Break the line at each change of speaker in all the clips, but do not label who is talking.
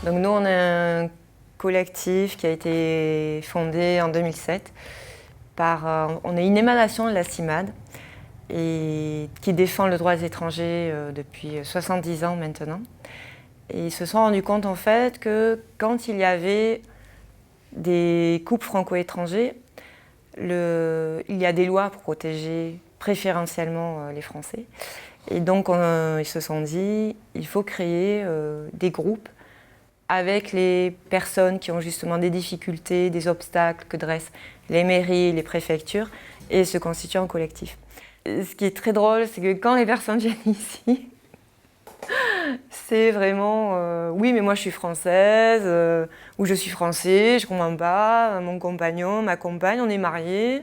Donc nous, on a un collectif qui a été fondé en 2007 on est une émanation de la CIMAD et qui défend le droit des étrangers depuis 70 ans maintenant. Et ils se sont rendus compte en fait que quand il y avait des couples franco-étrangers, il y a des lois pour protéger préférentiellement les Français. Et donc ils se sont dit, il faut créer des groupes avec les personnes qui ont justement des difficultés, des obstacles que dressent les mairies, les préfectures, et se constituer en collectif. Ce qui est très drôle, c'est que quand les personnes viennent ici, c'est vraiment oui, mais moi je suis française, ou je suis français, je comprends pas, mon compagnon, ma compagne, on est mariés.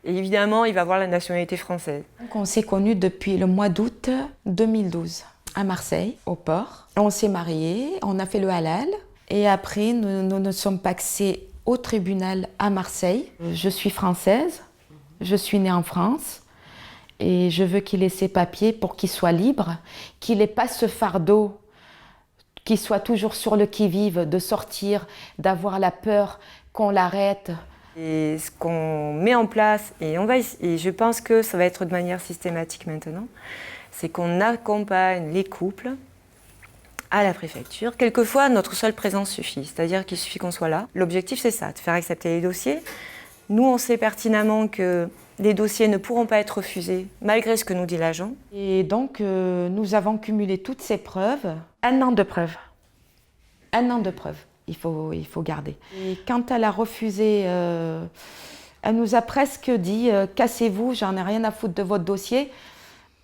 Et évidemment, il va avoir la nationalité française.
Donc on s'est connus depuis le mois d'août 2012 à Marseille, au port. On s'est mariés, on a fait le halal et après nous nous sommes pacsés au tribunal à Marseille. Je suis française, je suis née en France et je veux qu'il ait ses papiers pour qu'il soit libre, qu'il n'ait pas ce fardeau, qu'il soit toujours sur le qui-vive, de sortir, d'avoir la peur qu'on l'arrête.
Et ce qu'on met en place, et je pense que ça va être de manière systématique maintenant, c'est qu'on accompagne les couples à la préfecture. Quelquefois, notre seule présence suffit, c'est-à-dire qu'il suffit qu'on soit là. L'objectif, c'est ça, de faire accepter les dossiers. Nous, on sait pertinemment que les dossiers ne pourront pas être refusés, malgré ce que nous dit l'agent.
Et donc, nous avons cumulé toutes ces preuves. 1 an de preuves. 1 an de preuves, il faut garder. Et quand elle a refusé, elle nous a presque dit « Cassez-vous, j'en ai rien à foutre de votre dossier ».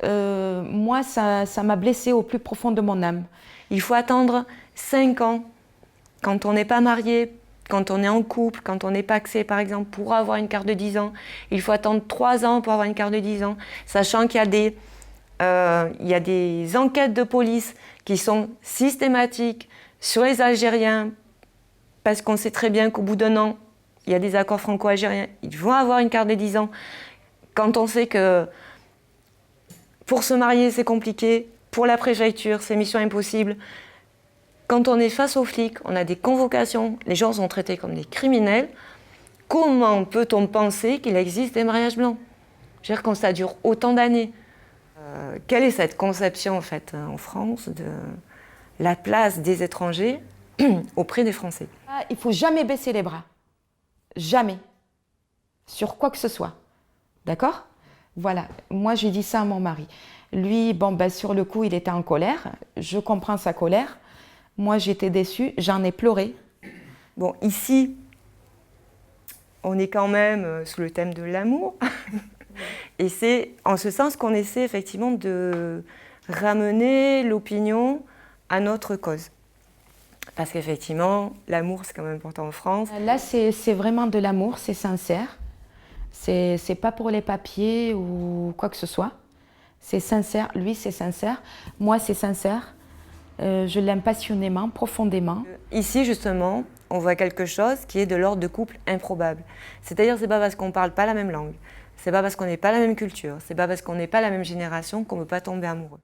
Moi, ça m'a blessée au plus profond de mon âme.
Il faut attendre 5 ans, quand on n'est pas marié, quand on est en couple, quand on est pacsé par exemple, pour avoir une carte de 10 ans. Il faut attendre 3 ans pour avoir une carte de 10 ans, sachant qu'il y a des enquêtes de police qui sont systématiques sur les Algériens, parce qu'on sait très bien qu'au bout d'1 an, il y a des accords franco-algériens, ils vont avoir une carte de 10 ans. Quand on sait que pour se marier, c'est compliqué. Pour la préfecture, c'est mission impossible. Quand on est face aux flics, on a des convocations, les gens sont traités comme des criminels. Comment peut-on penser qu'il existe des mariages blancs? Je veux dire, quand ça dure autant d'années. Quelle est cette conception, en fait, en France, de la place des étrangers auprès des Français?
Il ne faut jamais baisser les bras. Jamais. Sur quoi que ce soit. D'accord ? Voilà, moi j'ai dit ça à mon mari. Lui, sur le coup, il était en colère. Je comprends sa colère. Moi, j'étais déçue, j'en ai pleuré.
Bon, ici, on est quand même sous le thème de l'amour. Et c'est en ce sens qu'on essaie effectivement de ramener l'opinion à notre cause. Parce qu'effectivement, l'amour, c'est quand même important en France.
Là, c'est vraiment de l'amour, c'est sincère. C'est pas pour les papiers ou quoi que ce soit. C'est sincère, lui c'est sincère, moi c'est sincère. Je l'aime passionnément, profondément.
Ici justement, on voit quelque chose qui est de l'ordre de couple improbable. C'est-à-dire c'est pas parce qu'on parle pas la même langue, c'est pas parce qu'on n'est pas la même culture, c'est pas parce qu'on n'est pas la même génération qu'on ne peut pas tomber amoureux.